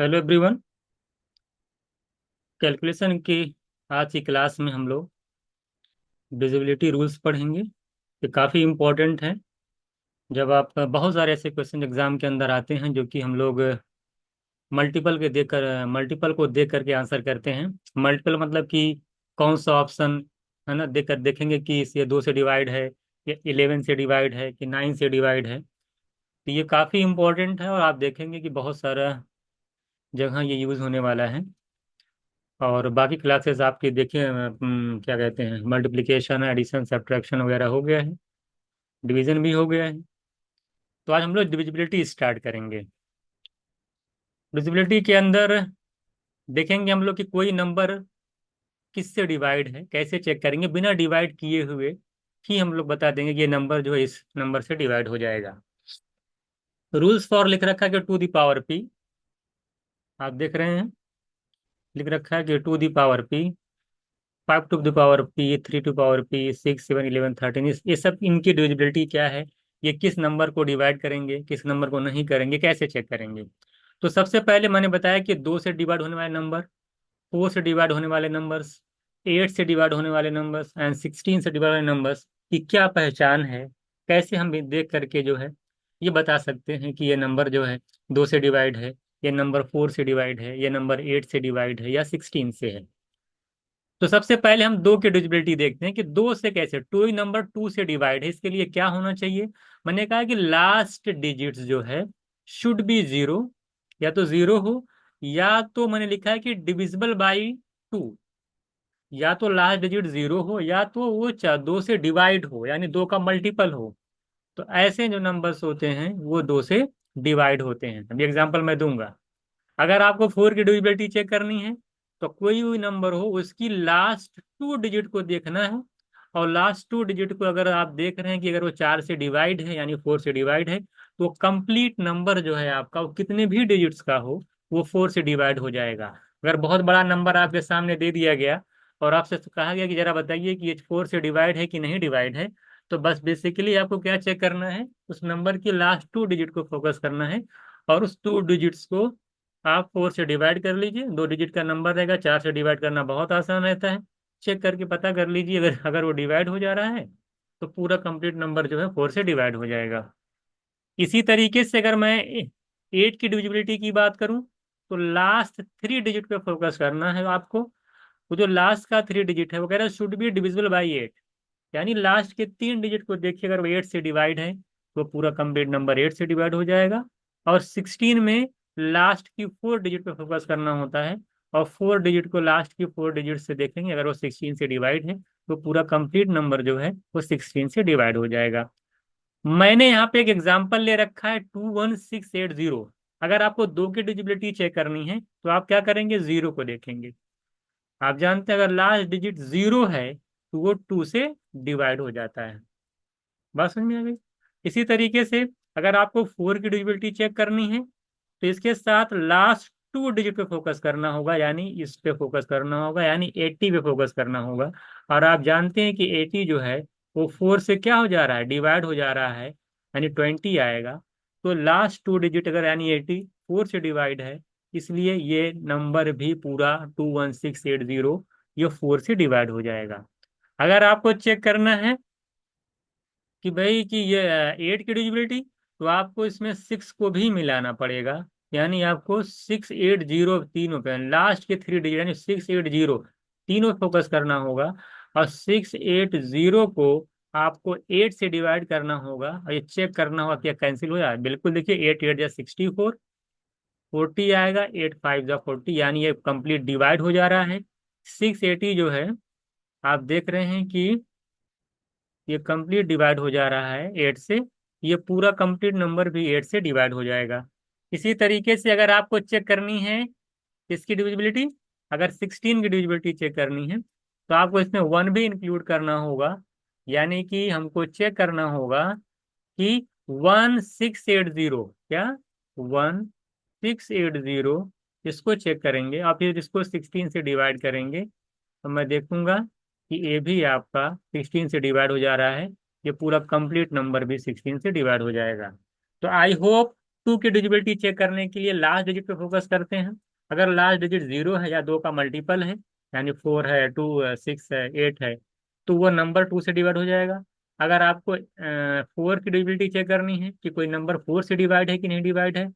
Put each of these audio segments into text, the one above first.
Hello everyone. Calculation की आज की क्लास में हम लोग डिविजिबिलिटी रूल्स पढ़ेंगे। ये काफ़ी इम्पोर्टेंट है। जब आप बहुत सारे ऐसे क्वेश्चन एग्जाम के अंदर आते हैं जो कि हम लोग मल्टीपल को देख करके आंसर करते हैं। मल्टीपल मतलब कि कौन सा ऑप्शन है ना, देखेंगे कि ये 2 से डिवाइड है, या 11 से डिवाइड है, कि 9 से डिवाइड है। तो ये काफ़ी इम्पोर्टेंट है और आप देखेंगे कि बहुत सारा जगह ये यूज़ होने वाला है। और बाकी क्लासेस आपकी देखिए, क्या कहते हैं, मल्टीप्लिकेशन, एडिशन, सब्ट्रैक्शन वगैरह हो गया है, डिवीजन भी हो गया है। तो आज हम लोग डिविजिबिलिटी स्टार्ट करेंगे। डिविजिबिलिटी के अंदर देखेंगे हम लोग कि कोई नंबर किससे डिवाइड है, कैसे चेक करेंगे बिना डिवाइड किए हुए ही हम लोग बता देंगे कि ये नंबर जो है इस नंबर से डिवाइड हो जाएगा। रूल्स फॉर लिख रखा है कि टू द पावर पी, आप देख रहे हैं, लिख रखा है कि to the power P, 5 to the power P, 3 to power P, 6, 7, 11, 13, ये सब इनकी डिविजिबिलिटी क्या है, ये किस नंबर को डिवाइड करेंगे, किस नंबर को नहीं करेंगे, कैसे चेक करेंगे। तो सबसे पहले मैंने बताया कि 2 से डिवाइड होने वाले नंबर, 4 से डिवाइड होने वाले नंबर्स, 8 से डिवाइड होने वाले नंबर्स एंड 16 से डिवाइड होने नंबर्स की क्या पहचान है, कैसे हम देख करके जो है ये बता सकते हैं कि ये नंबर जो है 2 से डिवाइड है, ये नंबर 4 से डिवाइड है, ये नंबर 8 से डिवाइड है या 16 से है। तो सबसे पहले हम 2 की डिविजिबिलिटी देखते हैं कि 2 से कैसे, टू ही नंबर 2 से डिवाइड है, इसके लिए क्या होना चाहिए। मैंने कहा कि लास्ट डिजिट्स जो है शुड बी जीरो, या तो जीरो हो, या तो मैंने लिखा है कि डिविजिबल बाई 2, या तो लास्ट डिजिट जीरो हो, या तो वो 2 से डिवाइड हो यानी 2 का मल्टीपल हो। तो ऐसे जो नंबर्स होते हैं वो 2 से डिवाइड होते हैं। अभी एग्जांपल मैं दूंगा। अगर आपको 4 की डिविजिबिलिटी चेक करनी है तो कोई भी नंबर हो उसकी लास्ट 2 डिजिट को देखना है। और लास्ट 2 डिजिट को अगर आप देख रहे हैं कि अगर वो 4 से डिवाइड है यानी 4 से डिवाइड है, तो कंप्लीट नंबर जो है आपका, वो कितने भी डिजिट्स का हो, वो 4 से डिवाइड हो जाएगा। अगर बहुत बड़ा नंबर आपके सामने दे दिया गया और आपसे कहा गया कि जरा बताइए कि ये 4 से डिवाइड है कि नहीं डिवाइड है, तो बस बेसिकली आपको क्या चेक करना है, उस नंबर की लास्ट 2 डिजिट को फोकस करना है। और उस 2 डिजिट्स को आप 4 से डिवाइड कर लीजिए। 2 डिजिट का नंबर रहेगा, 4 से डिवाइड करना बहुत आसान रहता है। चेक करके पता कर लीजिए, अगर अगर वो डिवाइड हो जा रहा है तो पूरा कंप्लीट नंबर जो है 4 से डिवाइड हो जाएगा। इसी तरीके से अगर मैं 8 की डिविजिबिलिटी की बात करूं, तो लास्ट 3 डिजिट पे फोकस करना है आपको। वो जो लास्ट का 3 डिजिट है वो कह रहा है शुड बी डिविजिबल बाई 8, यानी लास्ट के 3 डिजिट को देखिए, अगर वो 8 से डिवाइड है तो पूरा कंप्लीट नंबर 8 से डिवाइड हो जाएगा। और 16 में लास्ट की 4 डिजिट पे फोकस करना होता है, और 4 डिजिट को लास्ट की 4 डिजिट से देखेंगे, अगर वो 16 से डिवाइड है तो पूरा कंप्लीट नंबर जो है वो 16 से डिवाइड हो जाएगा। मैंने यहाँ पे एक एग्जाम्पल ले रखा है 21680। अगर आपको 2 की डिजिबिलिटी चेक करनी है तो आप क्या करेंगे, जीरो को देखेंगे। आप जानते हैं अगर लास्ट डिजिट जीरो है तो वो 2 से डिवाइड हो जाता है। बात समझ में आ गई। इसी तरीके से अगर आपको 4 की डिजिबिलिटी चेक करनी है तो इसके साथ लास्ट 2 डिजिट पे फोकस करना होगा, यानी इस पे फोकस करना होगा, यानी 80 पे फोकस करना होगा। और आप जानते हैं कि 80 जो है वो 4 से क्या हो जा रहा है, डिवाइड हो जा रहा है, यानी 20 आएगा। तो लास्ट 2 डिजिट अगर यानी 80 4 से डिवाइड है, इसलिए ये नंबर भी पूरा 21680 ये 4 से डिवाइड हो जाएगा। अगर आपको चेक करना है कि भाई कि ये 8 की डिजिबिलिटी, तो आपको इसमें 6 को भी मिलाना पड़ेगा, यानी आपको 680 तीनों पे, लास्ट के 3 डिजिट यानी 680 तीनों फोकस करना होगा। और 680 को आपको 8 से डिवाइड करना होगा और ये चेक करना होगा क्या कैंसिल हो जाए। बिल्कुल देखिए, 8 8 जा 64, 40 आएगा, 8 5 जा 40, यानी ये कंप्लीट डिवाइड हो जा रहा है। 680 जो है आप देख रहे हैं कि ये कंप्लीट डिवाइड हो जा रहा है 8 से, ये पूरा कंप्लीट नंबर भी 8 से डिवाइड हो जाएगा। इसी तरीके से अगर आपको चेक करनी है इसकी डिविजिबिलिटी, अगर 16 की डिविजिबिलिटी चेक करनी है तो आपको इसमें 1 भी इंक्लूड करना होगा, यानी कि हमको चेक करना होगा कि 1680 क्या, 1680, इसको चेक करेंगे और फिर इसको 16 से डिवाइड करेंगे तो मैं देखूंगा कि ये भी आपका 16 से डिवाइड हो जा रहा है, ये पूरा कंप्लीट नंबर भी 16 से डिवाइड हो जाएगा। तो आई होप टू की डिजिबिलिटी चेक करने के लिए लास्ट डिजिट पे फोकस करते हैं। अगर लास्ट डिजिट जीरो है या दो का मल्टीपल है, यानी फोर है, टू है, सिक्स है, एट है, तो वो नंबर टू से डिवाइड हो जाएगा। अगर आपको फोर की डिजिबिलिटी चेक करनी है कि कोई नंबर फोर से डिवाइड है कि नहीं डिवाइड है,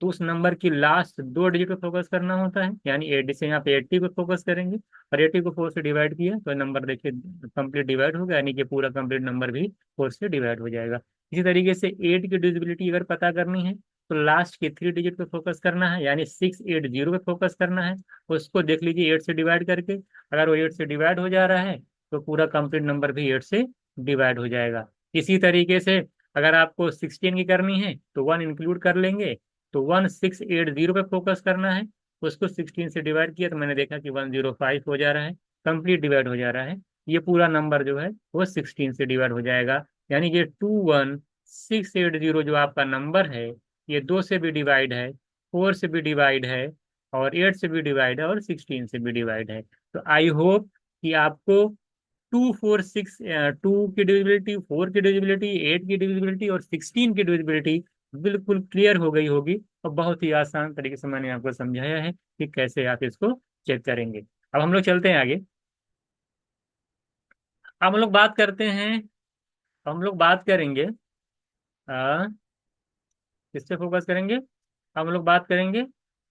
तो उस नंबर की लास्ट दो डिजिट पे फोकस करना होता है, यानी एटी से यहाँ पे 80 पे फोकस करेंगे, और 80 को फोर से डिवाइड किया तो नंबर देखिए कंप्लीट डिवाइड होगा, यानी कि पूरा कंप्लीट नंबर भी फोर से डिवाइड हो जाएगा। इसी तरीके से एट की डिविजिबिलिटी अगर पता करनी है, तो लास्ट के थ्री डिजिट पे फोकस करना है, यानी 680 पे फोकस करना है। उसको देख लीजिए एट से डिवाइड करके, अगर वो एट से डिवाइड हो जा रहा है तो पूरा कंप्लीट नंबर भी एट से डिवाइड हो जाएगा। इसी तरीके से अगर आपको 16 की करनी है तो वन इंक्लूड कर लेंगे, तो 1680 पे फोकस करना है। उसको 16 से डिवाइड किया तो मैंने देखा कि 105 हो जा रहा है, कंप्लीट डिवाइड हो जा रहा है। ये पूरा नंबर जो है वो 16 से डिवाइड हो जाएगा, यानी कि 21680 जो आपका नंबर है, ये दो से भी डिवाइड है, फोर से भी डिवाइड है, और एट से भी डिवाइड है, और 16 से भी डिवाइड है। तो आई होप कि आपको टू फोर सिक्स टू की डिविजिबिलिटी, फोर की डिविजिबिलिटी, एट की डिविजिबिलिटी और 16 की डिविजिबिलिटी बिल्कुल क्लियर हो गई होगी, और बहुत ही आसान तरीके से मैंने आपको समझाया है कि कैसे आप इसको चेक करेंगे। अब हम लोग चलते हैं आगे। अब हम लोग बात करते हैं, हम लोग बात करेंगे किस पे फोकस करेंगे। हम लोग बात करेंगे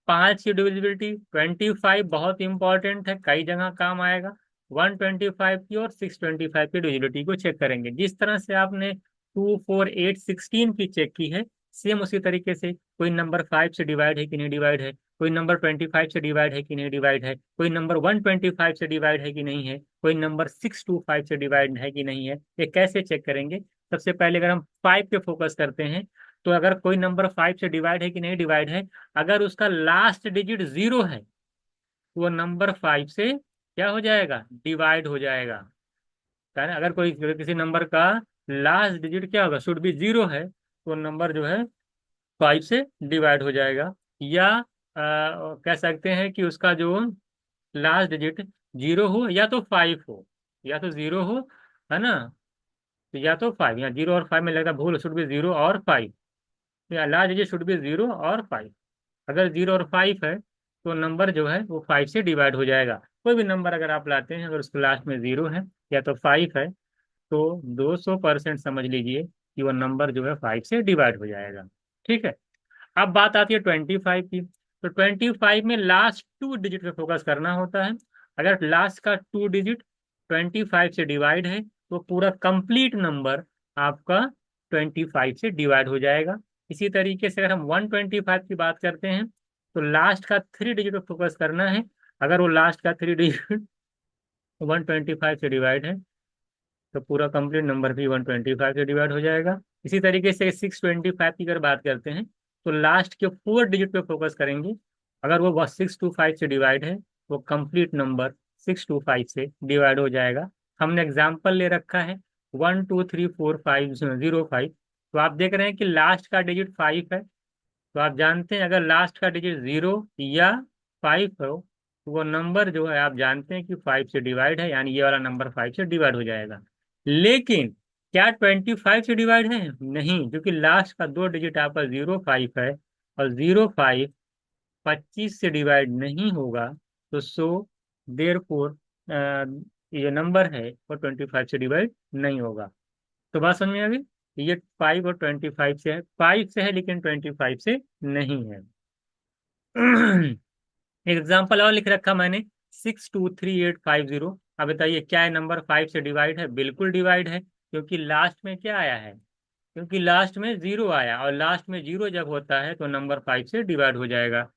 पांच की डिविजिबिलिटी। 25 बहुत इंपॉर्टेंट है, कई जगह काम आएगा। 125 की और 625 की डिविजिबिलिटी को चेक करेंगे। जिस तरह से आपने 2 4 8 16 की चेक की है, सेम उसी तरीके से कोई नंबर 5 से डिवाइड है कि नहीं डिवाइड है, कोई नंबर 25 से डिवाइड है कि नहीं डिवाइड है, कोई नंबर 125 से डिवाइड है कि नहीं है, कोई नंबर 625 से डिवाइड है कि नहीं है, ये कैसे चेक करेंगे। सबसे पहले अगर हम 5 पे फोकस करते हैं, तो अगर कोई नंबर 5 से डिवाइड है कि नहीं डिवाइड है, अगर उसका लास्ट डिजिट जीरो है तो वो नंबर 5 से क्या हो जाएगा, डिवाइड हो जाएगा। है ना? अगर कोई किसी नंबर का लास्ट डिजिट क्या होगा, शुड बी जीरो है, तो नंबर जो है 5 से डिवाइड हो जाएगा। या कह सकते हैं कि उसका जो लास्ट डिजिट जीरो हो या तो 5 हो, या तो जीरो हो, है ना, तो या तो 5, या जीरो और 5 में लगता है भूल, शुड बी जीरो और 5, या last digit should B zero और 5। अगर जीरो और 5 है तो नंबर जो है वो 5 से डिवाइड हो जाएगा। कोई भी नंबर अगर आप लाते हैं, अगर उसके लास्ट में जीरो है या तो 5 है, तो 200% समझ लीजिए कि वो नंबर जो है 5 से डिवाइड हो जाएगा। ठीक है। अब बात आती है 25 की। तो 25 में लास्ट टू डिजिट पे फोकस करना होता है। अगर लास्ट का टू डिजिट 25 से डिवाइड है, तो पूरा कंप्लीट नंबर आपका 25 से डिवाइड हो जाएगा। इसी तरीके से अगर हम 125 की बात करते हैं, तो लास्ट का थ्री डिजिट पे फोकस करना है। अगर वो लास्ट का थ्री डिजिट 125 से डिवाइड है, तो पूरा कंप्लीट नंबर भी 125 से डिवाइड हो जाएगा। इसी तरीके से 625 की अगर बात करते हैं, तो लास्ट के फोर डिजिट पे फोकस करेंगे। अगर वो 625 से डिवाइड है, वो कंप्लीट नंबर 625 से डिवाइड हो जाएगा। हमने एग्जाम्पल ले रखा है 1 2 3 4 5 0 5। तो आप देख रहे हैं कि लास्ट का डिजिट 5 है, तो आप जानते हैं अगर लास्ट का डिजिट जीरो या 5 हो, तो वो नंबर जो है आप जानते हैं कि 5 से डिवाइड है, यानी ये वाला नंबर 5 से डिवाइड हो जाएगा। लेकिन क्या 25 से डिवाइड है? नहीं, क्योंकि लास्ट का दो डिजिट आपका 0 5 है, और 0 5 25 से डिवाइड नहीं होगा। तो सो देर फोर ये नंबर है वो 25 से डिवाइड नहीं होगा। तो बात समझ में आ गई। ये 5 और 25 से है, 5 से है लेकिन 25 से नहीं है। एग्जाम्पल और लिख रखा मैंने 6 2 3 8 5 0। अब बताइए क्या है, नंबर 5 से डिवाइड है? बिल्कुल डिवाइड है, क्योंकि लास्ट में क्या आया है, क्योंकि लास्ट में जीरो आया, और लास्ट में जीरो जब होता है तो नंबर 5 से डिवाइड हो जाएगा।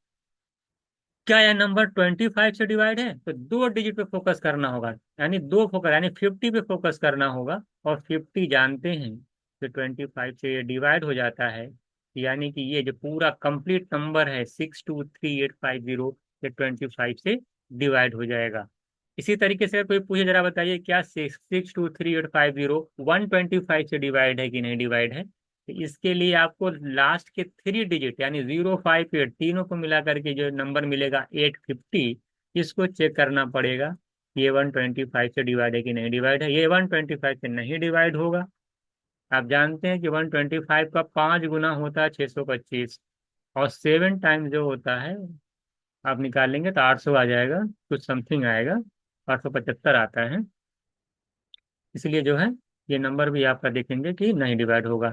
क्या यह नंबर 25 से डिवाइड है? तो दो डिजिट पे फोकस करना होगा, यानी दो फोकस, यानी 50 पे फोकस करना होगा। और 50 जानते हैं कि 25 से ये डिवाइड हो जाता है, यानी कि ये जो पूरा कंप्लीट नंबर है 6 2 3 8 5 0, ये 25 से डिवाइड हो जाएगा। इसी तरीके से अगर कोई पूछे, जरा बताइए क्या 6 2 3 8 5 0 125 से डिवाइड है कि नहीं डिवाइड है, तो इसके लिए आपको लास्ट के थ्री डिजिट यानी 0 5 8 तीनों को मिला करके जो नंबर मिलेगा 850, इसको चेक करना पड़ेगा। ये 125 से डिवाइड है कि नहीं डिवाइड है। ये 125 से नहीं डिवाइड होगा। आप जानते हैं कि 125 का 5 गुना होता है 625, और 7 टाइम जो होता है आप निकालेंगे तो 800 आ जाएगा, कुछ समथिंग आएगा, 875 आता है। इसलिए जो है ये नंबर भी आपका देखेंगे कि नहीं डिवाइड होगा।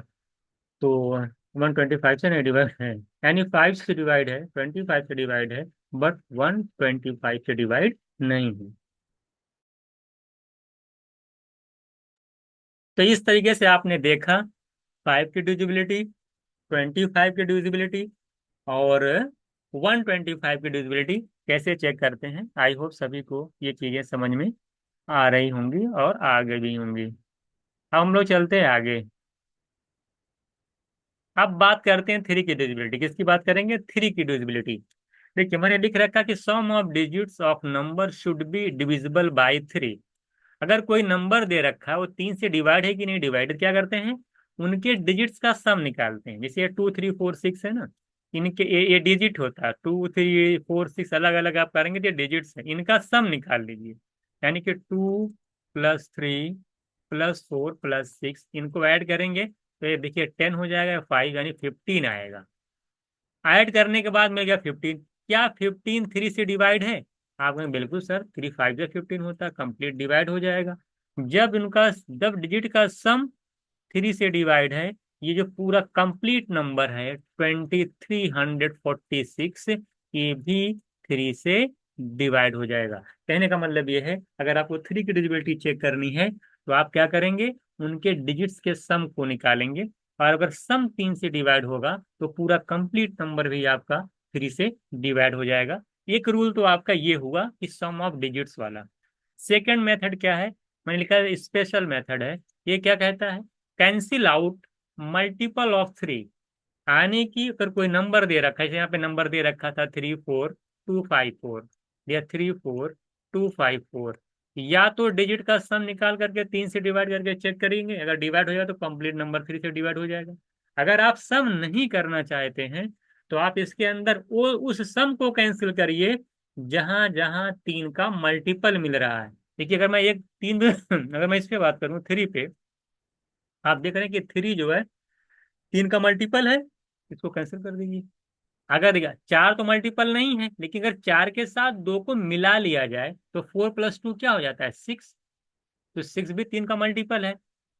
तो 125 से नहीं डिवाइड है, यानी 5 से डिवाइड है, 25 से डिवाइड है, बट 125 से डिवाइड नहीं है। तो इस तरीके से आपने देखा 5 की डिविजिबिलिटी, 25 की डिविजिबिलिटी, और 125 की डिविजिबिलिटी कैसे चेक करते हैं। आई होप सभी को ये चीजें समझ में आ रही होंगी और आगे भी होंगी। अब हम लोग चलते हैं आगे। अब बात करते हैं 3 की डिविजिबिलिटी। किसकी बात करेंगे? 3 की डिविजिबिलिटी। देखिए मैंने लिख रखा कि sum of digits of number should be divisible by 3। अगर कोई नंबर दे रखा है वो 3 से डिवाइड है कि नहीं डिवाइड, क्या करते हैं? उनके डिजिट्स का सम निकालते हैं। जैसे ये 2 3 4 6 है ना, इनके ये डिजिट होता है, 2 3 4 6 अलग अलग आप करेंगे तो ये डिजिट्स है, इनका सम निकाल लीजिए। यानी कि 2 + 3 + 4 + 6 इनको ऐड करेंगे तो ये देखिए 10 हो जाएगा, 5 यानी 15 आएगा। ऐड करने के बाद मिल गया 15। क्या 15 3 से डिवाइड है? आप कहेंगे बिल्कुल सर, 3 5 से 15 होता है, कंप्लीट डिवाइड हो जाएगा। जब डिजिट का सम 3 से डिवाइड है, ये जो पूरा कंप्लीट नंबर है 2346, ये भी 3 से डिवाइड हो जाएगा। कहने का मतलब ये है, अगर आपको 3 की डिजिबिलिटी चेक करनी है तो आप क्या करेंगे? उनके डिजिट्स के सम को निकालेंगे, और अगर सम 3 से डिवाइड होगा तो पूरा कंप्लीट नंबर भी आपका 3 से डिवाइड हो जाएगा। एक रूल तो आपका ये हुआ कि सम ऑफ डिजिट्स वाला। सेकेंड मेथड क्या है? मैंने लिखा है स्पेशल मेथड है। ये क्या कहता है? Cancel out multiple of 3। यानी कि अगर कोई नंबर दे रखा है, जैसे यहाँ पे नंबर दे रखा था 34254, या 34254, या तो डिजिट का सम निकाल करके 3 से डिवाइड करके चेक करेंगे, अगर डिवाइड हो जाए तो कंप्लीट नंबर 3 से डिवाइड हो जाएगा। अगर आप सम नहीं करना चाहते हैं तो आप इसके अंदर वो उस सम को कैंसिल करिए जहां जहां 3 का मल्टीपल मिल रहा है। देखिए अगर मैं एक तीन अगर मैं इस पे बात करूं 3 पे, आप देख रहे हैं कि 3 जो है 3 का मल्टीपल है, इसको कैंसिल कर दीजिए। अगर देखिए 4 तो मल्टीपल नहीं है, लेकिन अगर 4 के साथ 2 को मिला लिया जाए तो 4 + 2 क्या हो जाता है? 6। तो 6 भी 3 का मल्टीपल है।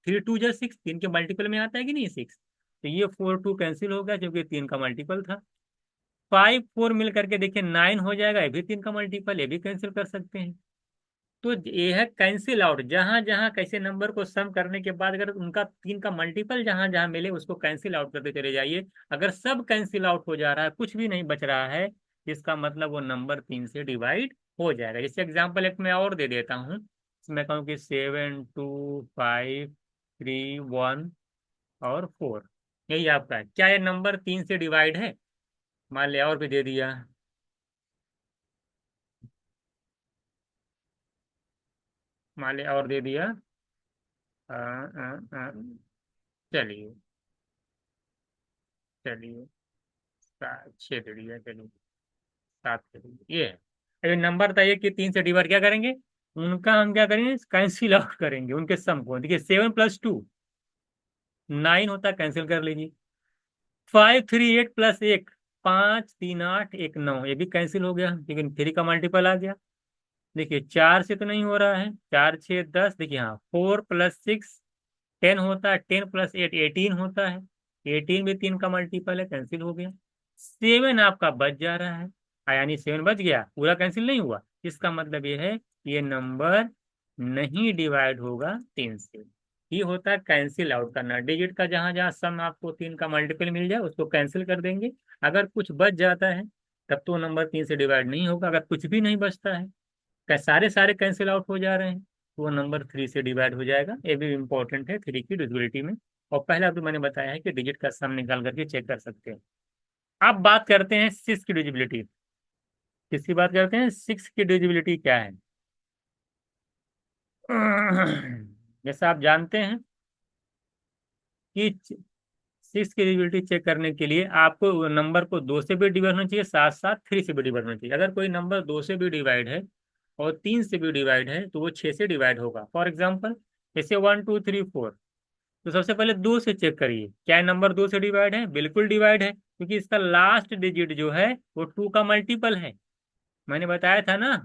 3 2 6, 3 के मल्टीपल में आता है कि नहीं 6? तो ये 4 2 कैंसिल हो गया क्योंकि 3 का मल्टीपल था। 5 4 मिल करके देखिए 9 हो जाएगा, ये भी 3 का मल्टीपल, ये भी कैंसिल कर सकते हैं। तो ये है कैंसिल आउट, जहां जहां कैसे नंबर को सम करने के बाद अगर उनका 3 का मल्टीपल जहां जहां मिले उसको कैंसिल आउट करते चले जाइए। अगर सब कैंसिल आउट हो जा रहा है, कुछ भी नहीं बच रहा है, इसका मतलब वो नंबर 3 से डिवाइड हो जाएगा। जैसे एग्जाम्पल एक मैं और दे देता हूँ। इसमें कहूँ कि 7 2 5 3 1 और 4, यही आपका है। क्या ये नंबर 3 से डिवाइड है? मान लिया और भी दे दिया, मान लिया और दे दिया। आ, आ, आ, चलिए, चलिए 6 दे दिया, चलिए 7 दे दिया, ये है। अभी नंबर था ये कि 3 से डिवाइड क्या करेंगे? उनका हम क्या करेंगे? कैंसिल आउट करेंगे उनके सम को। देखिए 7 + 2 9 होता है, कैंसिल कर लीजिए। 5 3 8 + 1, 5 3 8 1 9, ये भी कैंसिल हो गया, लेकिन 3 का मल्टीपल आ गया। देखिए 4 से तो नहीं हो रहा है, 4 6 10, देखिए हाँ 4 + 6 10 होता है, 10 + 8 18 होता है, 18 भी 3 का मल्टीपल है, कैंसिल हो गया। 7 आपका बच जा रहा है, यानी 7 बच गया, पूरा कैंसिल नहीं हुआ। इसका मतलब ये है ये नंबर नहीं डिवाइड होगा 3 से। ये होता है कैंसिल आउट करना। डिजिट का जहां जहां सम आपको 3 का मल्टीपल मिल जाए उसको कैंसिल कर देंगे। अगर कुछ बच जाता है तब तो नंबर 3 से डिवाइड नहीं होगा। अगर कुछ भी नहीं बचता है, सारे सारे कैंसिल आउट हो जा रहे हैं, तो वो नंबर 3 से डिवाइड हो जाएगा। ये भी इंपॉर्टेंट है 3 की डिविजिबिलिटी में। और पहला तो मैंने बताया है कि डिजिट का सम निकाल करके चेक कर सकते हैं। अब बात करते हैं 6 की डिविजिबिलिटी। किसकी बात करते हैं? 6 की डिविजिबिलिटी क्या है? जैसा आप जानते हैं कि 6 की डिविजिबिलिटी चेक करने के लिए आपको नंबर को 2 से भी डिवाइड होना चाहिए, साथ साथ 3 से भी डिवाइड होना चाहिए। अगर कोई नंबर 2 से भी डिवाइड है और 3 से भी डिवाइड है तो वो 6 से डिवाइड होगा। फॉर एग्जाम्पल जैसे 1 2 3 4, तो सबसे पहले दो से चेक करिए, क्या नंबर दो से डिवाइड है? बिल्कुल डिवाइड है, क्योंकि इसका लास्ट डिजिट जो है वो टू का मल्टीपल है। मैंने बताया था ना,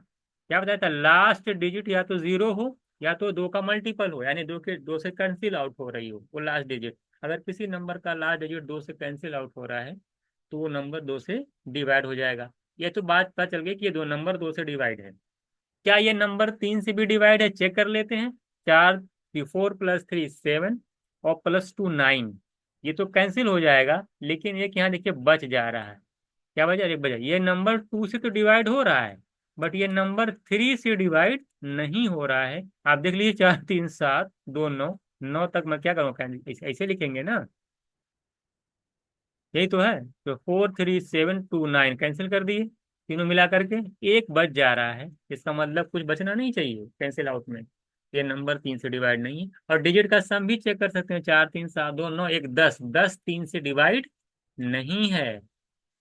क्या बताया था? लास्ट डिजिट या तो जीरो हो या तो दो का मल्टीपल हो, यानी दो से कैंसिल आउट हो रही हो वो लास्ट डिजिट। अगर किसी नंबर का लास्ट डिजिट दो से कैंसिल आउट हो रहा है तो वो नंबर दो से डिवाइड हो जाएगा। ये तो बात पता चल गई कि ये दो नंबर दो से डिवाइड है। क्या ये नंबर तीन से भी डिवाइड है? चेक कर लेते हैं। चार, फोर प्लस थ्री सेवन, और प्लस टू नाइन। ये तो कैंसिल हो जाएगा, लेकिन एक यहाँ देखिए बच जा रहा है। क्या बचा? एक बचा। ये नंबर टू से तो डिवाइड हो रहा है, बट ये नंबर थ्री से डिवाइड नहीं हो रहा है। आप देख लीजिए, चार तीन सात दो नौ, नौ तक मैं क्या करूँगा? ऐसे ऐसे लिखेंगे ना, यही तो है। तो four three seven two nine cancel कर दिए, तीनों मिला करके एक बच जा रहा है। इसका मतलब कुछ बचना नहीं चाहिए कैंसिल आउट में। ये नंबर तीन से डिवाइड नहीं है। और डिजिट का सम भी चेक कर सकते हैं, चार तीन सात दो नौ एक दस, दस तीन से डिवाइड नहीं है।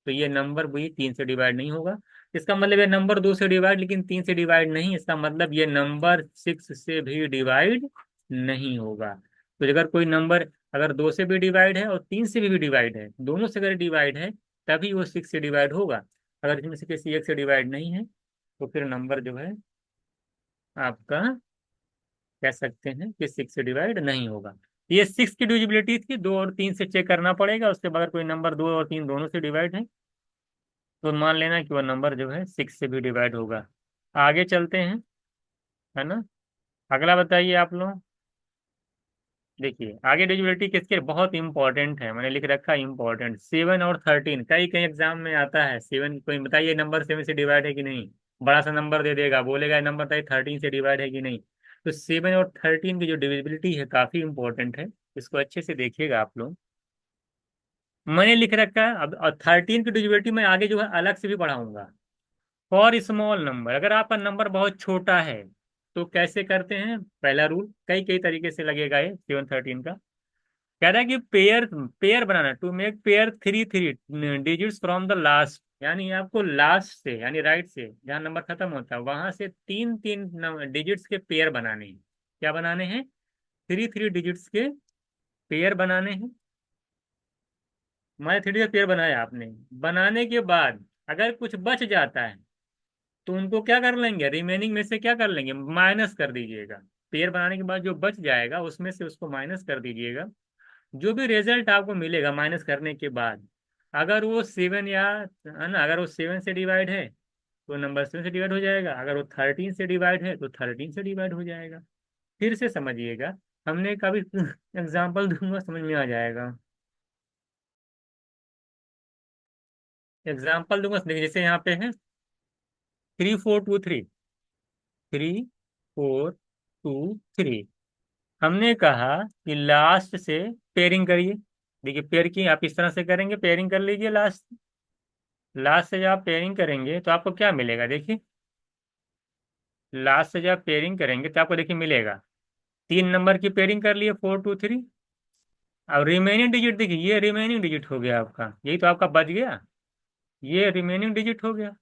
तो ये नंबर भी तीन से डिवाइड नहीं होगा। इसका मतलब ये नंबर दो से डिवाइड लेकिन तीन से डिवाइड नहीं, इसका मतलब ये नंबर सिक्स से भी डिवाइड नहीं होगा। तो अगर कोई नंबर अगर दो से भी डिवाइड है और तीन से भी डिवाइड है, दोनों से अगर डिवाइड है, तभी वो सिक्स से डिवाइड होगा। अगर इसमें से किसी एक से डिवाइड नहीं है तो फिर नंबर जो है आपका, कह सकते हैं कि सिक्स से डिवाइड नहीं होगा। ये सिक्स की डिविजिबिलिटी थी, दो और तीन से चेक करना पड़ेगा। उसके बाद कोई नंबर दो और तीन दोनों से डिवाइड है तो मान लेना कि वह नंबर जो है सिक्स से भी डिवाइड होगा। आगे चलते हैं, है ना। अगला बताइए आप लोग। देखिए आगे डिजिबिलिटी किसके बहुत इंपॉर्टेंट है, मैंने लिख रखा है इंपॉर्टेंट। सेवन और थर्टीन, कई कई एग्जाम में आता है। सेवन, कोई बताइए नंबर सेवन से डिवाइड है कि नहीं? बड़ा सा नंबर दे देगा, बोलेगा नंबर बताइए थर्टीन से डिवाइड है कि नहीं। तो सेवन और थर्टीन की जो डिविजिबिलिटी है काफी इंपॉर्टेंट है, इसको अच्छे से देखिएगा आप लोग। मैंने लिख रखा है अब, और थर्टीन की डिविजिबिलिटी मैं आगे जो है अलग से भी पढ़ाऊंगा। फॉर स्मॉल नंबर, अगर आपका नंबर बहुत छोटा है तो कैसे करते हैं? पहला रूल कई कई तरीके से लगेगा ये सेवन थर्टीन का। कह रहा है कि पेयर पेयर बनाना, to make pair three three digits from the last, यानी आपको लास्ट से यानी राइट से जहां नंबर खत्म होता है वहां से तीन तीन डिजिट्स के पेयर बनाने हैं। क्या बनाने हैं? थ्री थ्री डिजिट्स के पेयर बनाने हैं। मैंने थ्री का पेयर बनाया, आपने बनाने के बाद अगर कुछ बच जाता है तो उनको क्या कर लेंगे? रिमेनिंग में से क्या कर लेंगे? माइनस कर दीजिएगा। पेयर बनाने के बाद जो बच जाएगा उसमें से उसको माइनस कर दीजिएगा। जो भी रिजल्ट आपको मिलेगा माइनस करने के बाद, अगर वो सेवन या, है ना, अगर वो सेवन से डिवाइड है तो नंबर सेवन से डिवाइड हो जाएगा। अगर वो थर्टीन से डिवाइड है तो थर्टीन से डिवाइड हो जाएगा। फिर से समझिएगा, हमने कभी एग्जाम्पल दूंगा समझ में आ जाएगा। एग्जाम्पल दूंगा, देखिए जैसे यहाँ पे है three four two three, three four two three. हमने कहा कि लास्ट से पेयरिंग करिए। देखिए पेयर की आप इस तरह से करेंगे, पेयरिंग कर लीजिए लास्ट। लास्ट से जब आप पेयरिंग करेंगे तो आपको क्या मिलेगा? देखिए लास्ट से जब आप पेयरिंग करेंगे तो आपको देखिए मिलेगा, तीन नंबर की पेयरिंग कर लिए, फोर टू थ्री। अब रिमेनिंग डिजिट देखिए, ये रिमेनिंग डिजिट हो गया आपका, यही तो आपका बच गया, ये रिमेनिंग डिजिट हो गया।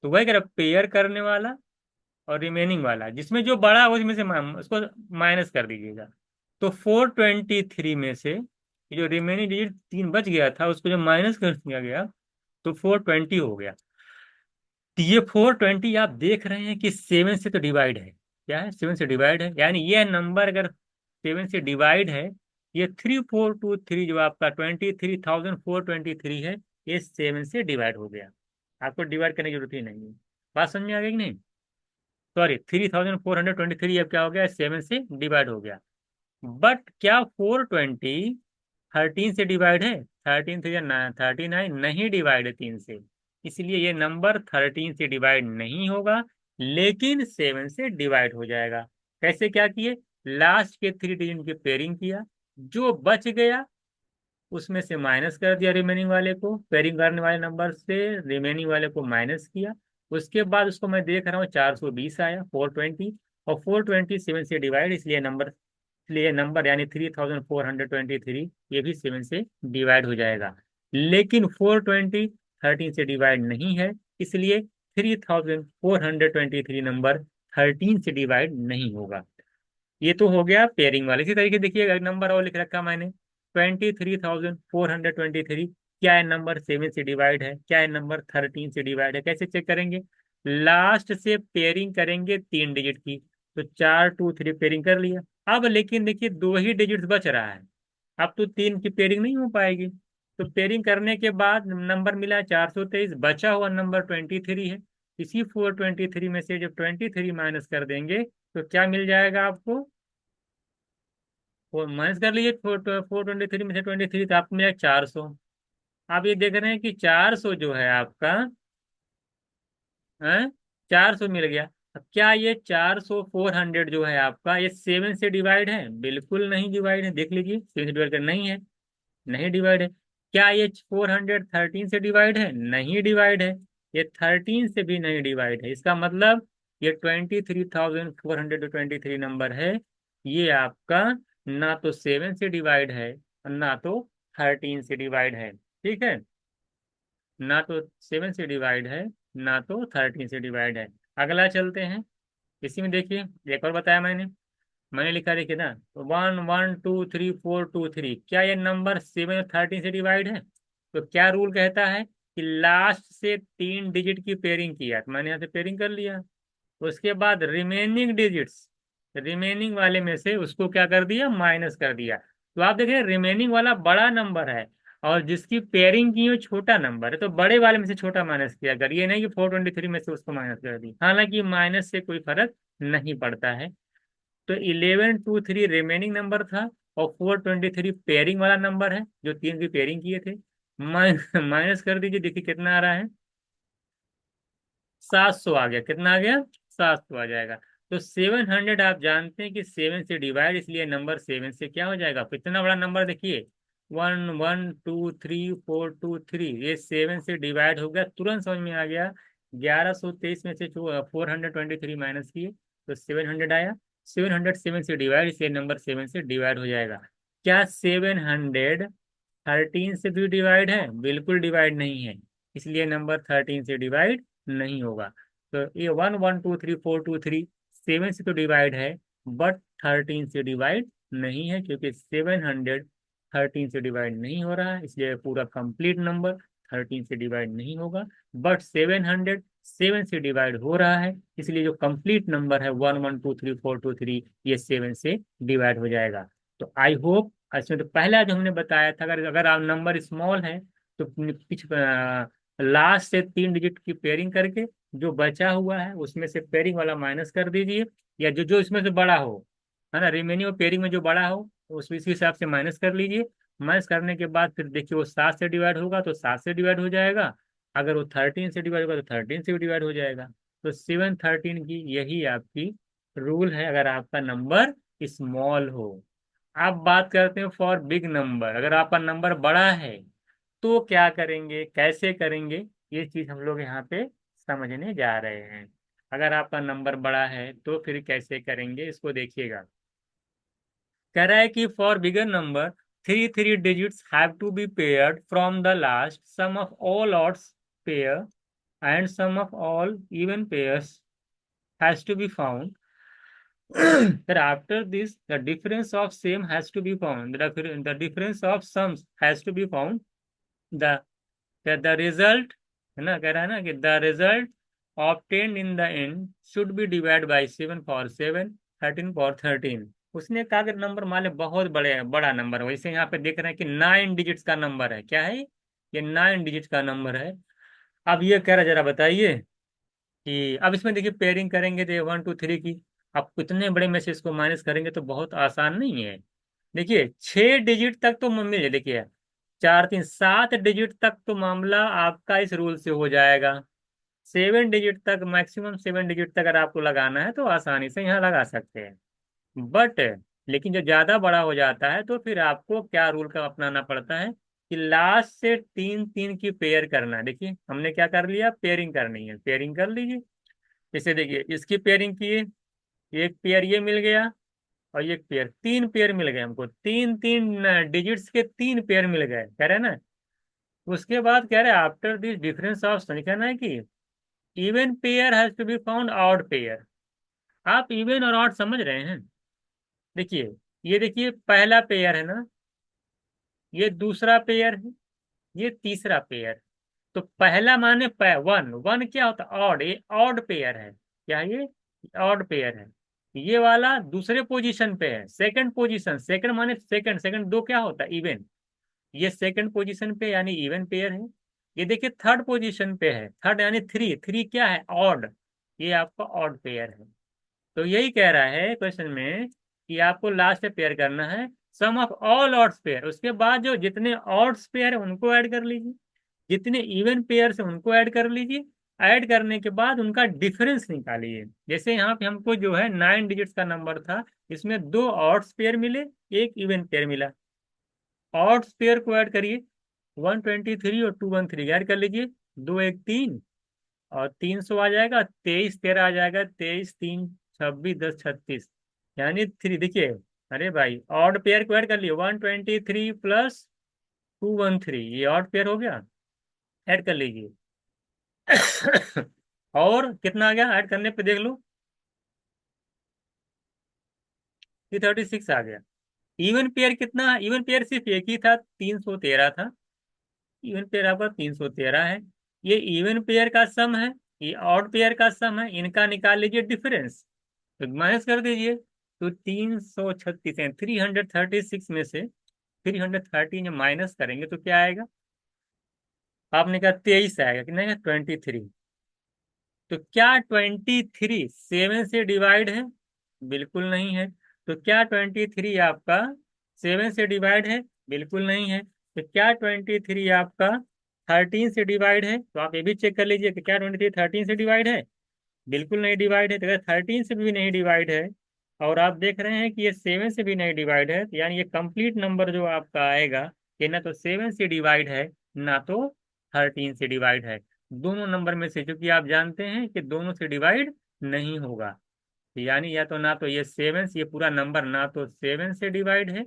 तो वही कह रहा पेयर करने वाला और रिमेनिंग वाला, जिसमें जो बड़ा है उसमें से उसको माइनस कर दीजिएगा। तो फोर ट्वेंटी थ्री में से ये जो रिमेनिंग डिजिट तीन बच गया था उसको जो माइनस कर दिया गया तो फोर ट्वेंटी हो गया। तो ये फोर ट्वेंटी आप देख रहे हैं कि सेवन से तो डिवाइड है। क्या है? सेवन से डिवाइड है, यानी ये नंबर अगर सेवन से डिवाइड है, ये थ्री फोर टू थ्री जो आपका 23,423 है, ये सेवन से डिवाइड हो गया। आपको डिवाइड करने की जरूरत ही नहीं है। बात समझ में आ गई कि नहीं? सॉरी, 3,423 अब क्या हो गया? सेवन से डिवाइड हो गया। बट क्या फोर ट्वेंटी थर्टीन से डिवाइड है? थर्टीन से, थर्टी नाइन नहीं डिवाइड है तीन से, इसलिए ये नंबर थर्टीन से डिवाइड नहीं होगा, लेकिन सेवन से डिवाइड हो जाएगा। कैसे क्या किए? लास्ट के थ्री डिजिट की पेयरिंग किया, जो बच गया उसमें से माइनस कर दिया, रिमेनिंग वाले को, पेयरिंग करने वाले नंबर से रिमेनिंग वाले को माइनस किया। उसके बाद उसको मैं देख रहा हूँ 420 आया, 420, और 427 से डिवाइड, इसलिए नंबर यानी 3,423 ये भी सेवन से डिवाइड हो जाएगा। लेकिन 420 थर्टीन से डिवाइड नहीं है, इसलिए 3,423 नंबर थर्टीन से डिवाइड नहीं होगा। ये तो हो गया पेयरिंग वाला। इसी तरीके देखिए नंबर और लिख रखा मैंने 23,423। क्या है नंबर 7 से डिवाइड है, क्या है नंबर 13 से डिवाइड है, कैसे चेक करेंगे? लास्ट से पेयरिंग करेंगे 3 डिजिट की। तो 4 2 3 पेयरिंग कर लिया। अब लेकिन देखिए 2 ही डिजिट बच रहा है। अब तो 3 की पेयरिंग नहीं हो पाएगी। तो पेयरिंग करने के बाद नंबर मिला 423, बचा हुआ नंबर 23 है। इसी 423 में से जब 23 माइनस कर देंगे तो क्या मिल जाएगा आपको? माइनस कर लीजिए 423 में से 23, तो आपको मिला 400। आप ये देख रहे हैं कि 400 जो है आपका है, 400 मिल गया। अब क्या ये 400 400 जो है आपका, ये 7 से डिवाइड है? बिल्कुल नहीं डिवाइड है। देख लीजिए 7 से डिवाइड कर नहीं है, नहीं डिवाइड है। क्या ये 413 से डिवाइड है? नहीं डिवाइड है। ये 13 से भी नहीं डिवाइड है। इसका मतलब ये 23,423 नंबर है, ये आपका ना तो 7 से डिवाइड है और ना तो 13 से डिवाइड है। ठीक है, ना तो 7 से डिवाइड है, ना तो 13 से डिवाइड है। अगला चलते हैं। इसी में देखिए एक और बताया मैंने, मैंने लिखा देखिए ना, 1 1 2 3 4 2 3। क्या ये नंबर 7 और 13 से डिवाइड है? तो क्या रूल कहता है कि लास्ट से 3 डिजिट की पेयरिंग किया, तो मैंने यहाँ से पेयरिंग कर लिया। उसके बाद रिमेनिंग डिजिट्स, रिमेनिंग वाले में से उसको क्या कर दिया, माइनस कर दिया। तो आप देखें रिमेनिंग वाला बड़ा नंबर है और जिसकी पेयरिंग की वो छोटा नंबर है, तो बड़े वाले में से छोटा माइनस किया। अगर ये नहीं कि 423 में से उसको माइनस कर दी, हालांकि माइनस से कोई फर्क नहीं पड़ता है। तो 1123 रिमेनिंग नंबर था और 423 पेयरिंग वाला नंबर है, जो 3 की पेयरिंग किए थे। माइनस कर दीजिए, देखिए कितना आ रहा है, 700 आ गया। कितना आ गया? 700 आ जाएगा। तो 700 आप जानते हैं कि 7 से डिवाइड, इसलिए नंबर 7 से क्या हो जाएगा? कितना बड़ा नंबर देखिए, 1 1 2 3 4 2 3, ये 7 से डिवाइड हो गया, तुरंत समझ में आ गया। 1123 में से 423 माइनस किए तो 700 आया। 700 7 से डिवाइड, इसलिए नंबर 7 से डिवाइड हो जाएगा। क्या 713 से भी डिवाइड है? बिल्कुल डिवाइड नहीं है, इसलिए नंबर 13 से डिवाइड नहीं होगा। तो ये 1 1 2 3 4 2 3 7 से तो डिवाइड है, बट 13 से डिवाइड नहीं है, क्योंकि 713 से डिवाइड नहीं हो रहा है, इसलिए पूरा कंप्लीट नंबर 13 से डिवाइड नहीं होगा। बट 700 7 से डिवाइड हो रहा है, इसलिए जो कंप्लीट नंबर है 1 1 2 3 4 2 3, ये 7 से डिवाइड हो जाएगा। तो आई होप, इसमें तो पहला जो हमने बताया था, अगर अगर आप नंबर स्मॉल है तो पिछ लास्ट से 3 डिजिट की पेयरिंग करके जो बचा हुआ है उसमें से पेयरिंग वाला माइनस कर दीजिए, या जो जो इसमें से बड़ा हो, है ना, रिमेनिंग और पेयरिंग में जो बड़ा हो उस इसी हिसाब से माइनस कर लीजिए। माइनस करने के बाद फिर देखिए वो 7 से डिवाइड होगा तो 7 से डिवाइड हो जाएगा, अगर वो 13 से डिवाइड होगा तो 13 से भी डिवाइड हो जाएगा। तो 713 की यही आपकी रूल है, अगर आपका नंबर स्मॉल हो। आप बात करते हैं फॉर बिग नंबर, अगर आपका नंबर बड़ा है तो क्या करेंगे, कैसे करेंगे, ये चीज हम लोग यहाँ पे समझने जा रहे हैं। अगर आपका नंबर बड़ा है तो फिर कैसे करेंगे, इसको देखिएगा। कह रहा है कि for bigger number 3 3 digits have to be paired from the last sum of all odds pair and sum of all even pairs has to be found. that after this the difference of same has to be found, the difference of sums has to be found, the the result, है ना, कह रहा है ना कि the result obtained in the end should be divided by 7 for 7, 13 for 13। उसने कहा कि नंबर मान लो बहुत बड़ा नंबर है, वैसे यहाँ पे देख रहे हैं कि 9 डिजिट्स का नंबर है। क्या है ये? 9 डिजिट्स का नंबर है। अब ये कह रहा है, जरा बताइए कि अब इसमें देखिए पेयरिंग करेंगे तो 1 2 3 की, आप कितने बड़े में से इसको माइनस करेंगे, तो बहुत आसान नहीं है। देखिए 6 डिजिट तक तो मिल जाए, देखिए 4 3 7 डिजिट तक तो मामला आपका इस रूल से हो जाएगा। 7 डिजिट तक, मैक्सिमम 7 डिजिट तक अगर आपको लगाना है तो आसानी से यहाँ लगा सकते हैं। बट लेकिन जो ज्यादा बड़ा हो जाता है तो फिर आपको क्या रूल का अपनाना पड़ता है कि लास्ट से 3 3 की पेयर करना है। देखिए हमने क्या कर लिया, पेयरिंग करनी है, पेयरिंग कर लीजिए। जैसे देखिए इसकी पेयरिंग की, एक पेयर ये मिल गया और एक पेयर, 3 पेयर मिल गए हमको, 3 3 डिजिट्स के 3 पेयर मिल गए, कह रहे हैं ना। उसके बाद कह रहे हैं आफ्टर दिस डिफरेंस ऑफ, कहना है कि even pair has to be found odd pair. आप इवन और ऑड समझ रहे हैं? देखिए, ये देखिए पहला पेयर है ना, ये दूसरा पेयर है, ये तीसरा पेयर। तो पहला माने वन, वन क्या होता है? ऑड, ये ऑड पेयर है। क्या है ये? ऑड पेयर है। ये वाला दूसरे पोजीशन पे है, सेकंड पोजीशन, सेकंड माने सेकंड, सेकंड दो क्या होता है? इवन। ये सेकंड पोजीशन पे यानी इवन पेयर है। ये देखिए थर्ड पोजीशन पे है, थर्ड यानी थ्री, थ्री क्या है? ऑड। ये आपका ऑड पेयर है। तो यही कह रहा है क्वेश्चन में कि आपको लास्ट में पेयर करना है सम ऑफ ऑल ऑड्स पेयर, उसके बाद जो जितने ऑड्स पेयर है उनको ऐड कर लीजिए, जितने इवन पेयर है उनको ऐड कर लीजिए। ऐड करने के बाद उनका डिफरेंस निकालिए। जैसे यहाँ पे हमको जो है 9 डिजिट्स का नंबर था, इसमें दो ऑड्स पेयर मिले, एक इवन पेयर मिला। ऑड्स पेयर को ऐड करिए, 123 और 213 ऐड कर लीजिए, दो एक तीन, और 300 आ जाएगा, 23 13 आ जाएगा, 23 3 26 10 36, यानी थ्री। देखिए, अरे भाई ऑड पेयर को ऐड कर लिए, 123 + 213, ये ऑड पेयर हो गया, ऐड कर लीजिए। और कितना आ गया? ऐड करने पे देख लो, 336 आ गया। इवन पेयर कितना? इवन पेयर सिर्फ एक ही था, 313 था। इवन पेयर आपका 313 है। ये इवन पेयर का सम है, ये ऑड पेयर का सम है, इनका निकाल लीजिए डिफरेंस, तो माइनस कर दीजिए। तो 336 है, 336 में से 330 जब माइनस करेंगे तो क्या आएगा? आपने कहा 23 आएगा, कितना आएगा? 23। तो क्या 23 7 से डिवाइड है? बिल्कुल नहीं है। तो क्या 23 आपका 7 से डिवाइड है? बिल्कुल नहीं है। तो क्या 23 आपका 13 से डिवाइड है? तो आप ये भी चेक कर लीजिए कि क्या 23 13 से डिवाइड है? बिल्कुल नहीं डिवाइड है। तो अगर 13 से भी नहीं डिवाइड है, और आप देख रहे हैं कि ये 7 से भी नहीं डिवाइड है, तो यानी ये कंप्लीट नंबर जो आपका आएगा, ये ना तो 7 से डिवाइड है, ना तो 13 से डिवाइड है। दोनों नंबर में से, क्योंकि आप जानते हैं कि दोनों से डिवाइड नहीं होगा, यानी या तो ना तो ये 7, ये पूरा नंबर ना तो 7 से डिवाइड है,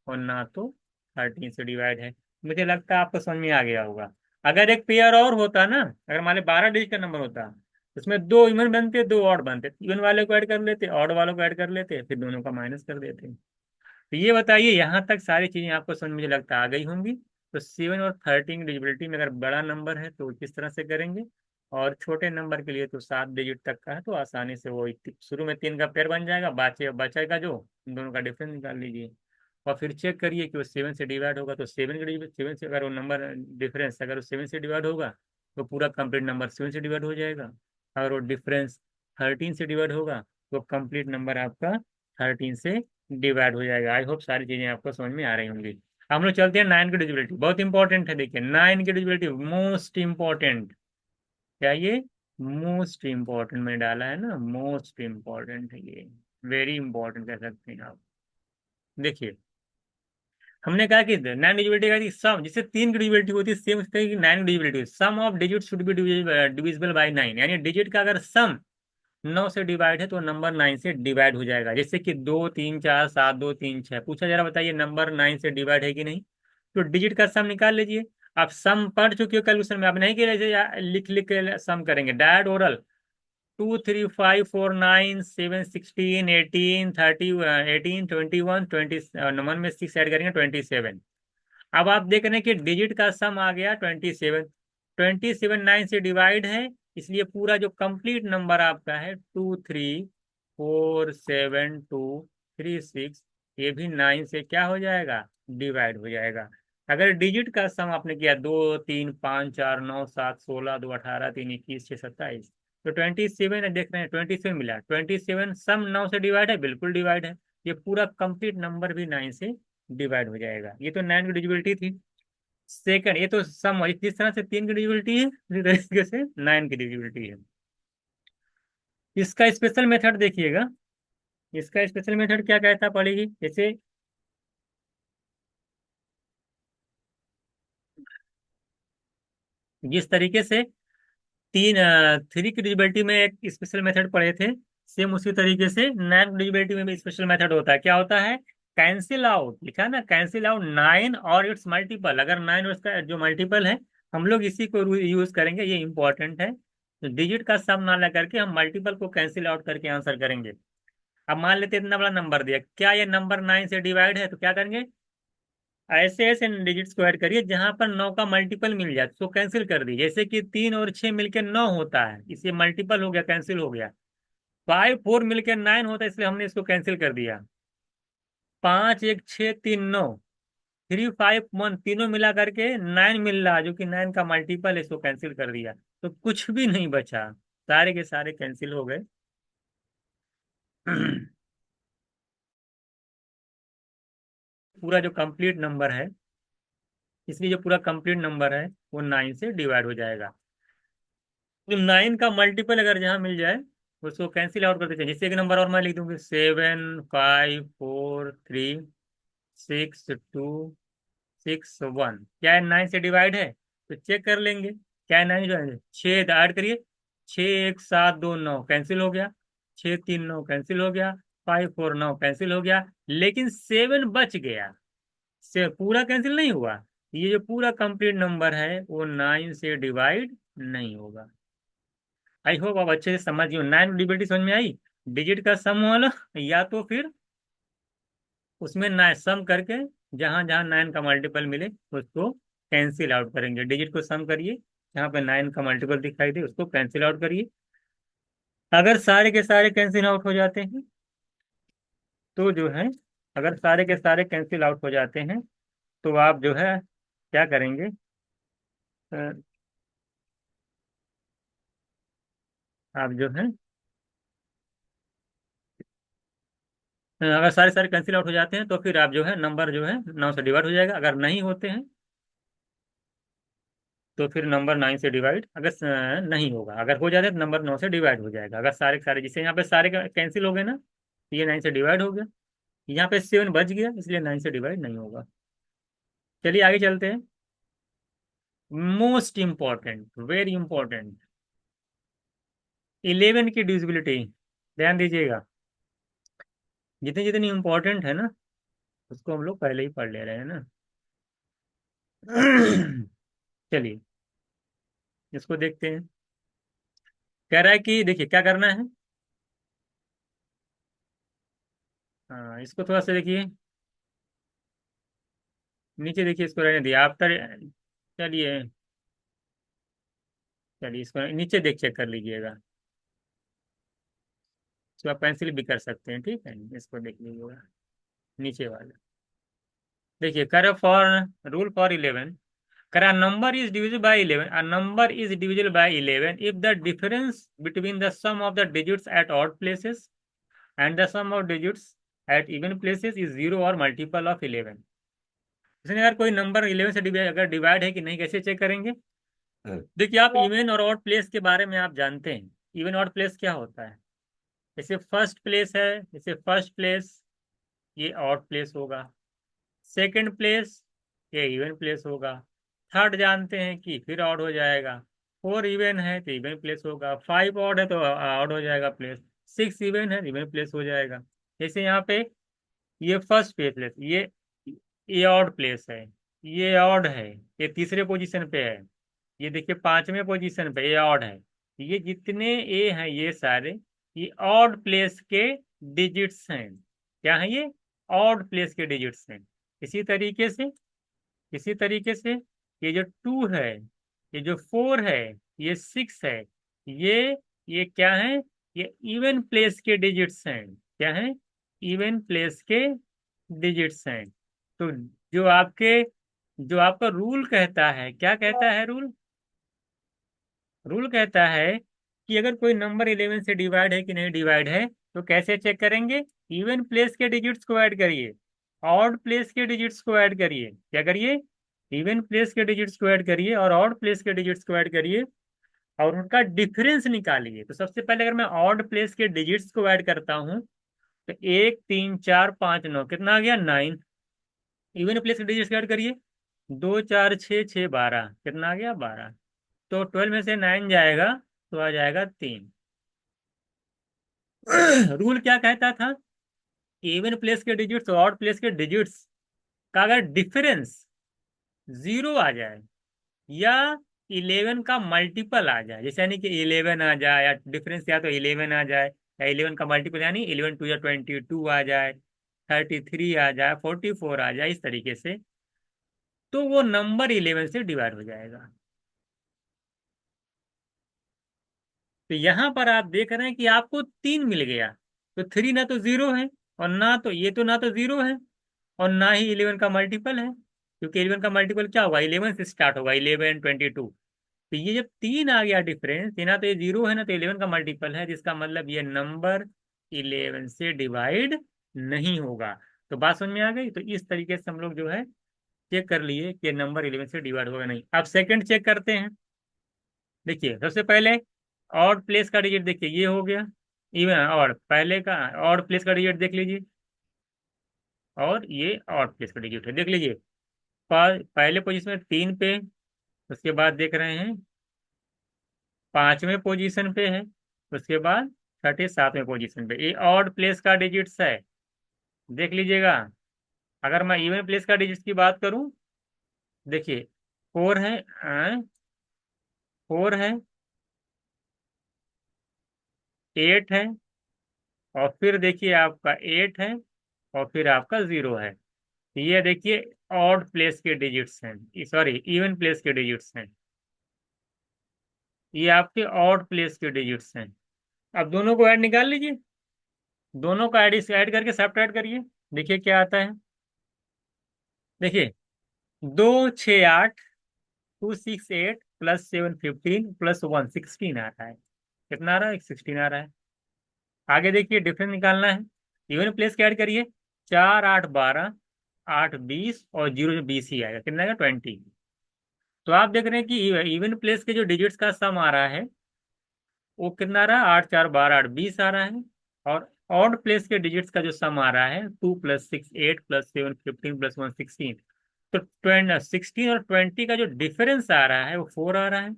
और ना तो 13 से डिवाइड है। मुझे लगता है आपको समझ में आ गया होगा। अगर एक पेयर और होता ना, अगर मान ली 12 डिजिट का नंबर होता, उसमें दो इवन बनते, दो ऑड बनते, इवन वाले को ऐड कर लेते, ऑड वालों को ऐड कर लेते, फिर दोनों का माइनस कर देते। तो ये बताइए, यहाँ तक सारी चीजें आपको समझ मुझे लगता है आ गई होंगी। तो 7 और 13 डिजिबिलिटी में अगर बड़ा नंबर है तो किस तरह से करेंगे, और छोटे नंबर के लिए तो 7 डिजिट तक का है, तो आसानी से वो शुरू में 3 का पेयर बन जाएगा, बचेगा जो, इन दोनों का डिफरेंस निकाल लीजिए। और फिर चेक करिए कि वो 7 से डिवाइड होगा तो 7 से, अगर वो नंबर डिफरेंस अगर वो 7 से डिवाइड होगा तो पूरा कंप्लीट नंबर 7 से डिवाइड हो जाएगा। अगर वो डिफरेंस 13 से डिवाइड होगा तो कंप्लीट नंबर आपका 13 से डिवाइड हो जाएगा। आई होप सारी चीजें आपको समझ में आ रही होंगी। हम लोग चलते हैं 9 की डिविजिबिलिटी, बहुत इंपॉर्टेंट है। देखिए 9 की डिविजिबिलिटी मोस्ट इंपॉर्टेंट। क्या ये? मोस्ट इंपॉर्टेंट में डाला है ना, मोस्ट इंपॉर्टेंट है ये, वेरी इंपॉर्टेंट कह सकते हैं आप। देखिए, हमने कहा कि 9 डिजिबिलिटी का सम, जिससे 3 की डिजिबिलिटी होती है, सेम उस तरह की 9 की divisibility, sum of digit should be divisible by 9, यानी डिजिट का अगर सम 9 से डिवाइड है तो नंबर 9 से डिवाइड हो जाएगा। जैसे कि 2 3 4 7 2 3 6, पूछा जरा बताइए नंबर 9 से डिवाइड है कि नहीं? तो डिजिट का सम निकाल लीजिए। आप सम पढ़ चुके हो कैलकुलेशन में, आप नहीं किए लिख लिख के सम करेंगे डायरेक्ट ओरल। 2 3 5 4 9 7 16 18 30 18 21 20 में 6 ऐड करेंगे 27। अब आप देख रहे हैं कि डिजिट का सम आ गया 27। 27 9 से डिवाइड है, इसलिए पूरा जो कंप्लीट नंबर आपका है 2 3 4 7 2 3 6, ये भी 9 से क्या हो जाएगा? डिवाइड हो जाएगा। अगर डिजिट का सम आपने किया 2 3 5 4 9 7 16 2 18 3 21 6 27, तो 27 देख रहे हैं 27 मिला, 27 सम 9 से डिवाइड है, बिल्कुल डिवाइड है। ये पूरा कंप्लीट नंबर भी 9 से डिवाइड हो जाएगा। ये तो 9 की डिजिबिलिटी थी। सेकंड, ये तो सम हुआ, जिस तरह से 3 की डिजिबिलिटी है उसी तरीके से 9 की डिजिबिलिटी है। इसका स्पेशल मेथड देखिएगा, इसका स्पेशल मेथड क्या कहता पड़ेगी? जैसे जिस तरीके से 3 की डिजिबिलिटी में एक स्पेशल मेथड पढ़े थे, सेम उसी तरीके से 9 डिजिबिलिटी में भी स्पेशल मेथड होता है। क्या होता है? कैंसिल आउट, लिखा है ना, कैंसिल आउट 9 और इट्स मल्टीपल। अगर 9 और इसका जो मल्टीपल है, हम लोग इसी को यूज करेंगे, ये इंपॉर्टेंट है। तो डिजिट का सम ना लगा करके हम मल्टीपल को कैंसिल आउट करके आंसर करेंगे। अब मान लेते इतना बड़ा नंबर दिया, क्या ये नंबर 9 से डिवाइड है? तो क्या करेंगे, ऐसे ऐसे डिजिट्स को ऐड करिए जहां पर 9 का मल्टीपल मिल जाए, तो कैंसिल कर दीजिए। जैसे कि 3 और 6 मिलके 9 होता है, इसलिए मल्टीपल हो गया, कैंसिल हो गया। 5 4 मिलके 9 होता है, इसलिए हमने इसको कैंसिल कर दिया। 5 1 6 3 9, 3 5 1, तीनों मिला करके 9 मिल रहा, जो कि 9 का मल्टीपल है, इसको कैंसिल कर दिया। तो कुछ भी नहीं बचा, सारे के सारे कैंसिल हो गए। पूरा जो कंप्लीट नंबर है, इसलिए जो पूरा कंप्लीट नंबर है वो 9 से डिवाइड हो जाएगा। तो 9 का मल्टीपल अगर जहां मिल जाए उसको कैंसिल आउट करते चलिए। जैसे एक नंबर और मैं लिख दूंगी, 7 5 4 3 6 2 6 1, क्या है 9 से डिवाइड है? तो चेक कर लेंगे, क्या है 9 जो है, 6 ऐड करिए। 6 1 7 2 9 कैंसिल हो गया, 6 3 9 कैंसिल हो गया, 5 4 9 कैंसिल हो गया, लेकिन 7 बच गया। से पूरा कैंसिल नहीं हुआ। ये जो पूरा कंप्लीट नंबर है वो 9 से डिवाइड नहीं होगा। आई होप आप अच्छे से समझ गए। 9 डिजिट समझ में आई, डिजिट का सम वाला, या तो फिर उसमें ना सम करके जहां जहां 9 का मल्टीपल मिले उसको कैंसिल आउट करेंगे। डिजिट को सम करिए, जहां पे 9 का मल्टीपल दिखाई दे उसको कैंसिल आउट करिए। अगर सारे के सारे कैंसिल आउट हो जाते हैं तो जो है, अगर सारे के सारे कैंसिल आउट हो जाते हैं तो आप जो है क्या करेंगे, अ, आप जो है, अगर सारे सारे कैंसिल आउट हो जाते हैं तो फिर आप जो है नंबर जो है 9 से डिवाइड हो जाएगा। अगर नहीं होते हैं तो फिर नंबर 9 से डिवाइड, अगर नहीं होगा, अगर हो जाता है तो नंबर 9 से डिवाइड हो जाएगा। अगर सारे के सारे, जिससे यहाँ पे सारे कैंसिल हो गए ना, तो ये 9 से डिवाइड हो गया। यहाँ पे 7 बच गया, इसलिए 9 से डिवाइड नहीं होगा। चलिए आगे चलते हैं। मोस्ट इंपॉर्टेंट, वेरी इंपॉर्टेंट, 11 की डिविजिबिलिटी, ध्यान दीजिएगा। जितनी जितनी इंपॉर्टेंट है ना, उसको हम लोग पहले ही पढ़ ले रहे हैं ना। चलिए इसको देखते हैं। कह रहा है कि देखिए क्या करना है। हाँ, इसको थोड़ा सा देखिए, नीचे देखिए, इसको रहने दिए आप चलिए, चलिए इसको नीचे देख चेक कर लीजिएगा। इसको आप पेंसिल भी कर सकते हैं, ठीक है, इसको देख लीजिएगा नीचे वाला। देखिए कर फॉर, रूल फॉर 11, कर a number is divisible by 11, a number is divisible by 11 if the difference between the sum of the digits at odd places and the sum of digits at even places is 0 or multiple of 11। इसने अगर कोई number 11 से divide, अगर divide है कि नहीं, कैसे check करेंगे? देखिए आप इवन और ऑड प्लेस के बारे में आप जानते हैं। इवन ऑड प्लेस क्या होता है? जैसे फर्स्ट प्लेस है, जैसे फर्स्ट प्लेस ये ऑड प्लेस होगा, सेकंड प्लेस ये इवन प्लेस होगा, थर्ड जानते हैं कि फिर ऑड हो जाएगा, फोर इवन है तो इवन प्लेस होगा, फाइव ऑड है तो ऑड हो जाएगा प्लेस, सिक्स इवन है तो इवन प्लेस हो जाएगा। जैसे यहाँ पे ये फर्स्ट प्लेस, ये ऑड प्लेस है, ये ऑड है, ये तीसरे पोजीशन पे है, ये देखिए पांचवें पोजीशन पे ये ऑड है। ये जितने ए हैं ये सारे, ये ऑड प्लेस के डिजिट्स हैं। क्या है ये? ऑड प्लेस के डिजिट्स हैं। इसी तरीके से, इसी तरीके से ये जो टू है, ये जो फोर है, ये सिक्स है, ये ये क्या है? ये इवन प्लेस के डिजिट्स हैं। क्या है? इवन प्लेस के डिजिट्स हैं। तो जो आपके, जो आपका रूल कहता है, क्या कहता है रूल? रूल कहता है कि अगर कोई नंबर 11 से डिवाइड है कि नहीं डिवाइड है, तो कैसे चेक करेंगे? इवन प्लेस के डिजिट्स को ऐड करिए, ऑड प्लेस के डिजिट्स को ऐड करिए। क्या करिए? इवन प्लेस के डिजिट्स को ऐड करिए और ऑड प्लेस के डिजिट्स को ऐड करिए, और उनका डिफरेंस निकालिए। तो सबसे पहले अगर मैं ऑड प्लेस के डिजिट्स को ऐड करता हूँ, तो 1 3 4 5 9, कितना आ गया? 9। इवन प्लेस के डिजिट्स को ऐड करिए, 2 4 6 6 12, कितना आ गया? 12। तो 12 में से 9 जाएगा तो आ जाएगा 3। रूल क्या कहता था? इवन प्लेस के डिजिट्स और ऑड प्लेस के डिजिट्स का अगर डिफरेंस 0 आ जाए, या 11 का मल्टीपल आ जाए, जैसे यानी कि 11 आ जाए, या डिफरेंस या तो 11 आ जाए या 11 का मल्टीपल, यानी 11 टू या 22 आ जाए, 33 आ जाए, 44 आ जाए, इस तरीके से, तो वो नंबर 11 से डिवाइड हो जाएगा। तो यहां पर आप देख रहे हैं कि आपको 3 मिल गया। तो 3 ना तो जीरो है, और ना तो ये, तो ना तो जीरो है, और ना ही 11 का मल्टीपल है, क्योंकि 11 का मल्टीपल क्या होगा, 11 से स्टार्ट होगा, 11, 22। तो ये जब 3 आ गया डिफरेंस, ये ना तो ये जीरो है ना तो 11 का मल्टीपल है, जिसका मतलब ये नंबर 11 से डिवाइड नहीं होगा। तो बात समझ में आ गई। तो इस तरीके से हम लोग जो है चेक कर लिए कि नंबर 11 से डिवाइड होगा नहीं। अब सेकंड चेक करते हैं। देखिए सबसे पहले ऑड प्लेस का डिजिट, देखिए ये हो गया इवन, और पहले का ऑड प्लेस का डिजिट देख लीजिए, और ये ऑड प्लेस का डिजिट है, देख लीजिए। पहले पोजीशन में 3 पे, उसके बाद देख रहे हैं 5वें पोजीशन पे है, उसके बाद छठे 7वें पोजीशन पे, ये ऑड प्लेस का डिजिट्स है, देख लीजिएगा। अगर मैं इवन प्लेस का डिजिट्स की बात करूं, देखिए 4 है, 4 है, 8 है, और फिर देखिए आपका 8 है, और फिर आपका 0 है। ये देखिए ऑड प्लेस के डिजिट्स हैं, सॉरी इवन प्लेस के डिजिट्स हैं, ये आपके ऑड प्लेस के डिजिट्स हैं। अब दोनों को ऐड निकाल लीजिए, दोनों का ऐड करके सब्ट्रैक्ट करिए, देखिए क्या आता है। देखिए 2, 6, 8, 2, 6, 8 +7, 15 +1, 16 आ रहा है। कितना आ रहा है, 16 आ रहा है। आगे देखिए डिफरेंस निकालना है, इवन प्लेस के ऐड करिए, 4, 8, 12, 8, 20, और 0 से 20 ही आएगा, कितना आएगा, 20। तो आप देख रहे हैं कि इवन प्लेस के जो डिजिट्स का सम आ रहा है वो कितना आ रहा है, 8, 4, 12, 8, 20 आ रहा है। और ऑड प्लेस के डिजिट्स का जो सम आ रहा है 2 + 6, 8 + 7, 15 +1, 16। तो 16 और 20 का जो डिफरेंस आ रहा है वो 4 आ रहा है।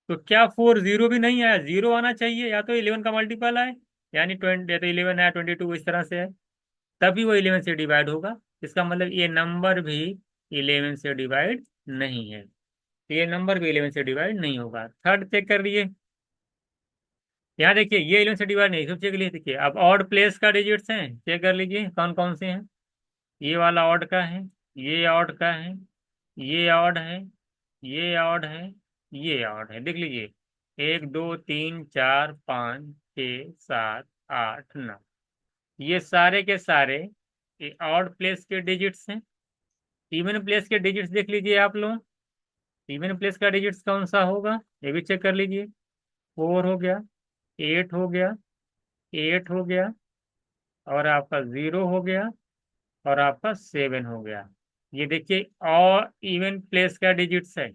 तो क्या 4 जीरो भी नहीं आया, जीरो आना चाहिए, या तो 11 का मल्टीपल आए, यानी 20, या तो 11 आया, 22 इस तरह से है, तभी वो 11 से डिवाइड होगा। इसका मतलब ये नंबर भी 11 से डिवाइड नहीं है, तो ये नंबर भी 11 से डिवाइड नहीं होगा। थर्ड चेक कर लिए, यहाँ देखिए ये 11 से डिवाइड नहीं, सब चेक लिए, देखिए अब ऑड प्लेस का डिजिट्स हैं, चेक कर लीजिए कौन कौन से हैं। ये वाला ऑड का है, ये ऑड का है, ये ऑड है, ये ऑड है, ये ऑड है, देख लीजिए, 1, 2, 3, 4, 5, 6, 7, 8, 9, ये सारे के सारे ये ऑड प्लेस के डिजिट्स हैं। इवन प्लेस के डिजिट्स देख लीजिए आप लोग, इवन प्लेस का डिजिट्स कौन सा होगा, ये भी चेक कर लीजिए। 4 हो गया, 8 हो गया, 8 हो गया, और आपका 0 हो गया, और आपका 7 हो गया। ये देखिए और इवन प्लेस का डिजिट्स है,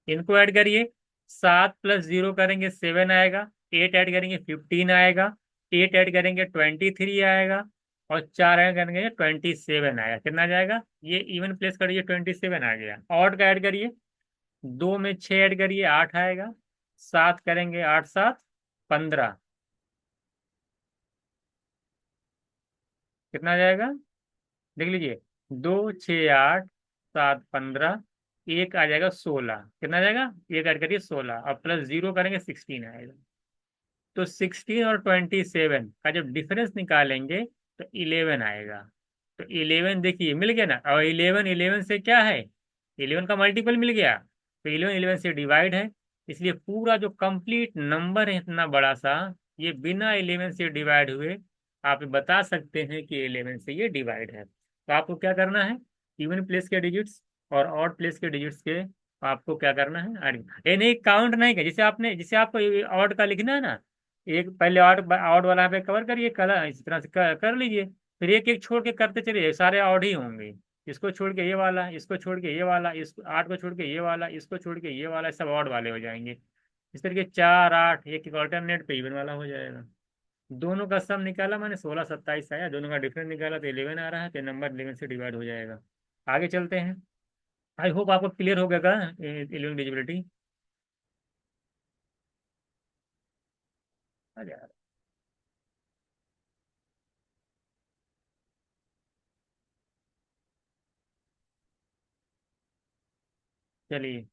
इनको ऐड करिए, 7 + 0 करेंगे 7 आएगा, 8 ऐड करेंगे 15 आएगा, 8 ऐड करेंगे 23 आएगा, और 4 ऐड करेंगे 27 आएगा, कितना आ जाएगा, ये इवन प्लेस का डिजिट 27 आ गया। ऑड का ऐड करिए, 2 में 6 ऐड करिए 8 आएगा, 7 करेंगे 8, 7, 15, कितना आ जाएगा, देख लीजिए, 2, 6, 8, 7, 15, एक आ जाएगा 16, कितना आ जाएगा, एक ऐड करिए 16, और +0 करेंगे 16 आएगा। तो 16 और 27 का जब डिफरेंस निकालेंगे तो 11 आएगा। तो 11 देखिए मिल गया ना, और 11 11 से क्या है, 11 का मल्टीपल मिल गया, तो 11 11 से डिवाइड है। इसलिए पूरा जो कंप्लीट नंबर है इतना बड़ा सा, ये बिना 11 से डिवाइड हुए आप बता सकते हैं कि 11 से ये डिवाइड है। तो आपको क्या करना है, इवन प्लेस के डिजिट्स और ऑड प्लेस के डिजिट्स के आपको क्या करना है, ये नहीं काउंट नहीं कर, जैसे आपने, जैसे आपको ऑड का लिखना है ना, एक पहले ऑड ऑड वाला पे कवर करिए, कलर इस तरह से कर लीजिए, फिर एक एक छोड़ के करते चलिए, सारे ऑड ही होंगे। इसको छोड़ के ये वाला, इसको छोड़ के ये वाला, इस 8 को छोड़ के ये वाला, इसको छोड़ के ये वाला, सब ऑड वाले हो जाएंगे। इस तरीके 4, 8 एक एक ऑल्टरनेट पे इवन वाला हो जाएगा। दोनों का सम निकाला मैंने, 16, 27 आया, दोनों का डिफरेंस निकाला तो 11 आ रहा है, तो नंबर 11 से डिवाइड हो जाएगा। आगे चलते हैं। आई होप आपको क्लियर हो गया 11 डिजिबिलिटी। चलिए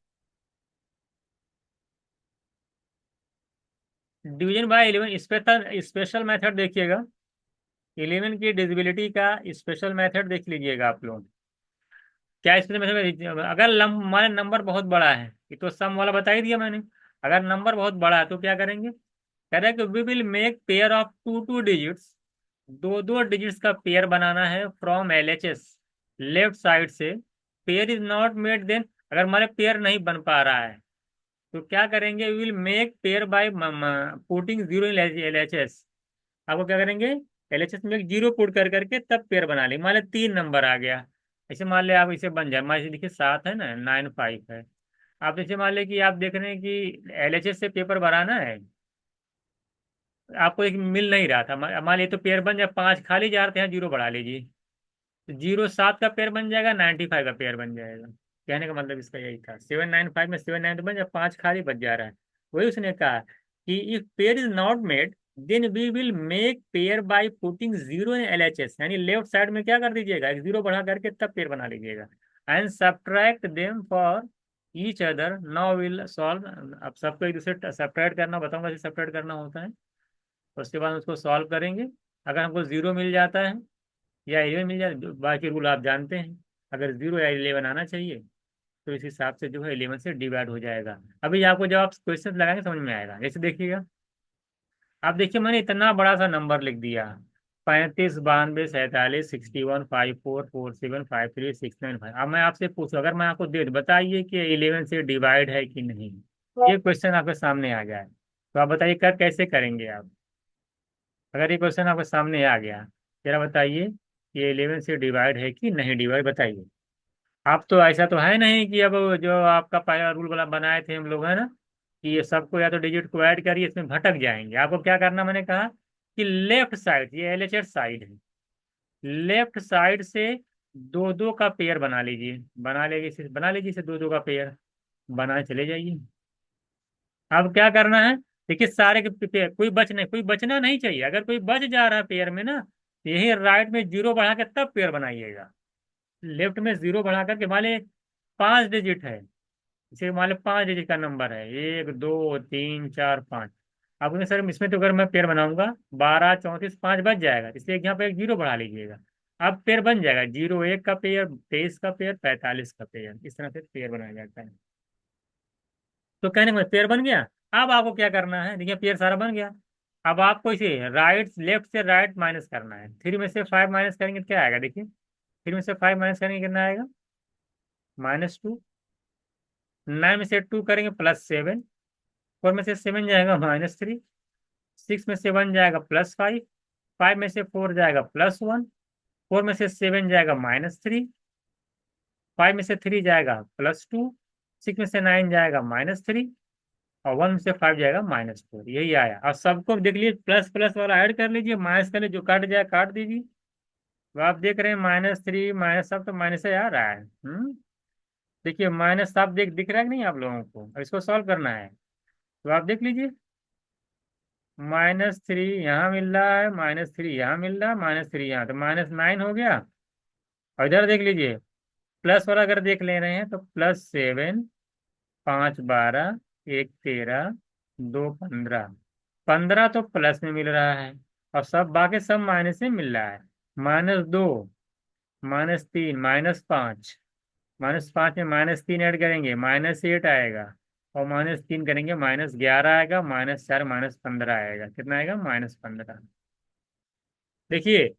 division bye 11 special special method देखिएगा। 11 की डिविजिबिलिटी का स्पेशल मेथड देख लीजिएगा आप लोग। क्या स्पेशल मेथड? अगर हमारे नंबर बहुत बड़ा है, ये तो सम वाला बता ही दिया मैंने। अगर नंबर बहुत बड़ा है तो क्या करेंगे? कह रहा है कि we will make pair of two two digits, दो दो डिजिट्स का पेयर बनाना है फ्रॉम एलएचएस, लेफ्ट साइड से। Pair is not made then, अगर हमारे पेयर नहीं बन पा रहा है तो क्या करेंगे? We will make pair by putting zero in LHS. आपको क्या करेंगे? एलएचएस में एक जीरो पुट कर करके तब पेयर बना ली। मान लिया 3 नंबर आ गया, ऐसे मान लिया आप इसे बन जाए। मान लीजिए देखिए 7 है ना, 9 5 है। आप जैसे मान लिया कि आप देख रहे हैं कि एलएचएस से पेपर भराना है, आपको एक मिल नहीं रहा था। मान लीजिए तो पेयर बन जाए, 5 खाली जा रहे थे, यहाँ जीरो बढ़ा लीजिए, तो 0 7 का पेयर बन जाएगा, 95 का पेयर बन जाएगा। कहने का मतलब इसका यही था। 7 9 5 में 7 9 तो बन जाए, 5 खाली बच जा रहा है। वही उसने कहा कि if pair is not made then we will make pair by putting zero in LHS, यानी लेफ्ट साइड में क्या कर दीजिएगा, एक जीरो बढ़ा करके तब पेयर बना लीजिएगा। And subtract them for each other, now will solve. अब सबको एक दूसरे सब्ट्रैक्ट करना बताऊंगा, जैसे सब्ट्रैक्ट करना होता है। उसके बाद उसको सॉल्व करेंगे। अगर हमको जीरो मिल जाता है या 11 मिल जाए, बाकी रूल आप जानते हैं। अगर जीरो या 11 आना चाहिए तो इस हिसाब से जो है 11 से डिवाइड हो जाएगा। अभी आपको जब आप क्वेश्चन लगाएंगे समझ में आएगा। जैसे देखिएगा, आप देखिए मैंने इतना बड़ा सा नंबर लिख दिया, 35 92 47 64 54 7 5 3 6 9 5। अब मैं आपसे पूछूं, अगर मैं आपको दे दूं, बताइए कि 11 से डिवाइड है कि नहीं। ये क्वेश्चन आपके सामने आ जाए तो आप बताइए कर कैसे करेंगे आप? अगर ये क्वेश्चन आपके सामने आ गया, जरा बताइए ये 11 से डिवाइड है कि नहीं डिवाइड, बताइए। आप तो ऐसा तो है नहीं कि अब जो आपका पहला रूल वाला बनाए थे हम लोग, है ना, कि ये सबको या तो डिजिट को ऐड करिए, इसमें भटक जाएंगे। आपको क्या करना, मैंने कहा कि लेफ्ट साइड, ये एलएचएस साइड है, लेफ्ट साइड से दो दो का पेयर बना लीजिए। बना लीजिए इसे दो दो का पेयर बनाए चले जाइए। अब क्या करना है? देखिए सारे के पेयर, कोई बचना नहीं चाहिए। अगर कोई बच जा रहा है पेयर में ना, तो यही राइट में जीरो बढ़ा के तब पेयर बनाइएगा। लेफ्ट में जीरो बढ़ा करके, मान लीजिए 5 डिजिट है, इसे मान लो 5 डिजिट का नंबर है, 1 2 3 4 5। अब उसमें सर इसमें तो अगर मैं पेयर बनाऊंगा 12 34 5 बच जाएगा, इसलिए यहाँ पे एक जीरो बढ़ा लीजिएगा। अब पेयर बन जाएगा 0 1 का पेयर, 23 का पेयर, 45 का पेयर, इस तरह से पेयर बनाया जाता है। तो कहने में पेयर बन गया। अब आपको क्या करना है, देखिए पेयर सारा बन गया। अब आपको इसे राइट, लेफ्ट से राइट माइनस करना है। 3 में से 5 माइनस करेंगे तो क्या आएगा? देखिए 3 में से 5 माइनस करेंगे कितना आएगा? -2। 9 में से 2 करेंगे +7। 4 में से 7 जाएगा -3। 6 में से 1 जाएगा +5। 5 में से 4 जाएगा +1। 4 में से 7 जाएगा -3। 5 में से 3 जाएगा +2। 6 में से 9 जाएगा -3। और 1 में से 5 जाएगा -4। यही आया। और सबको देख लीजिए, प्लस प्लस वाला ऐड कर लीजिए, माइनस कर लीजिए, जो काट जाए काट दीजिए। तो आप देख रहे हैं -3 माइनस, सब तो माइनस से आ रहा है। देखिए माइनस साफ दिख रहा है कि नहीं आप लोगों को? अब इसको सॉल्व करना है तो आप देख लीजिए, -3 यहाँ मिल रहा है, -3 यहाँ मिल रहा है, -3 यहाँ, तो -9 हो गया। और इधर देख लीजिए, प्लस वाला अगर देख ले रहे हैं तो +7, 5 12, 1 13, 2 15। 15 तो प्लस में मिल रहा है, और सब बाकी सब माइनस में मिल रहा है। -2, -3, -5। -5 में -3 ऐड करेंगे -8 आएगा। और -3 करेंगे -11 आएगा, -4 -15 आएगा। कितना आएगा? -15। देखिए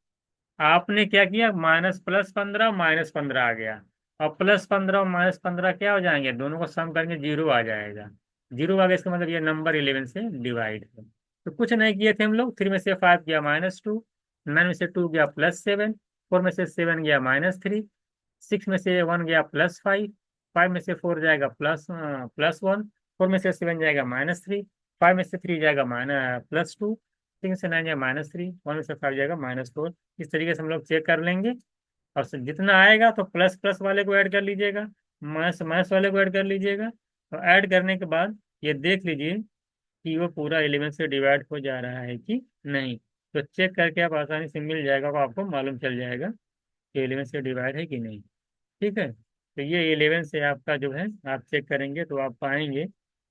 आपने क्या किया, माइनस प्लस 15 -15 आ गया। और +15 और -15 क्या हो जाएंगे? दोनों को सम करेंगे, जीरो आ जाएगा। जीरो आ गया, इसका मतलब ये नंबर 11 से डिवाइड है। तो कुछ नहीं किए थे हम लोग। 3 में से 5 गया -2। 9 में से 2 गया +7। 4 में से 7 गया -3। 6 में से 1 गया +5। 5 में से 4 जाएगा +1। 4 में से 7 जाएगा -3। 5 में से 3 जाएगा +2। 6 में से 9 जाएगा -3। 1 में से 5 जाएगा -4। इस तरीके से हम लोग चेक कर लेंगे। और जितना आएगा तो प्लस प्लस वाले को ऐड कर लीजिएगा, माइनस माइनस वाले को ऐड कर लीजिएगा। तो ऐड करने के बाद ये देख लीजिए कि वो पूरा 11 से डिवाइड हो जा रहा है कि नहीं। तो चेक करके आप आसानी से मिल जाएगा, तो आपको मालूम चल जाएगा कि 11 से डिवाइड है कि नहीं। ठीक है, तो ये 11 से आपका जो है, आप चेक करेंगे तो आप पाएंगे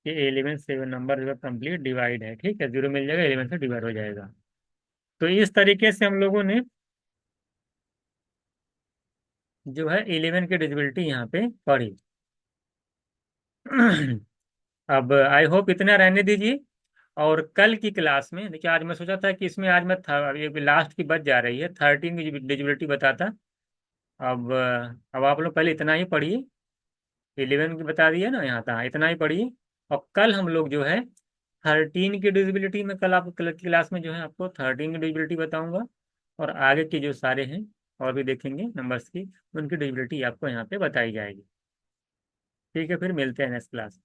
कि 11 से नंबर जो है कंप्लीट डिवाइड है, ठीक है, जीरो मिल जाएगा, 11 से डिवाइड हो जाएगा। तो इस तरीके से हम लोगों ने जो है 11 की डिजिबिलिटी यहाँ पे पढ़ी। अब आई होप इतना रहने दीजिए। और कल की क्लास में देखिए, आज मैं सोचा था कि इसमें आज मैं ये लास्ट की बच जा रही है, 13 की डिजिबिलिटी बताता। अब आप लोग पहले इतना ही पढ़िए, 11 की बता दिया ना यहाँ था, इतना ही पढ़िए। और कल हम लोग जो है 13 की डिजिबिलिटी में, कल आपको कल की क्लास में जो है आपको 13 की डिजिबिलिटी बताऊंगा। और आगे के जो सारे हैं और भी देखेंगे नंबर्स की, उनकी डिजिबिलिटी आपको यहाँ पे बताई जाएगी। ठीक है, फिर मिलते हैं नेक्स्ट क्लास।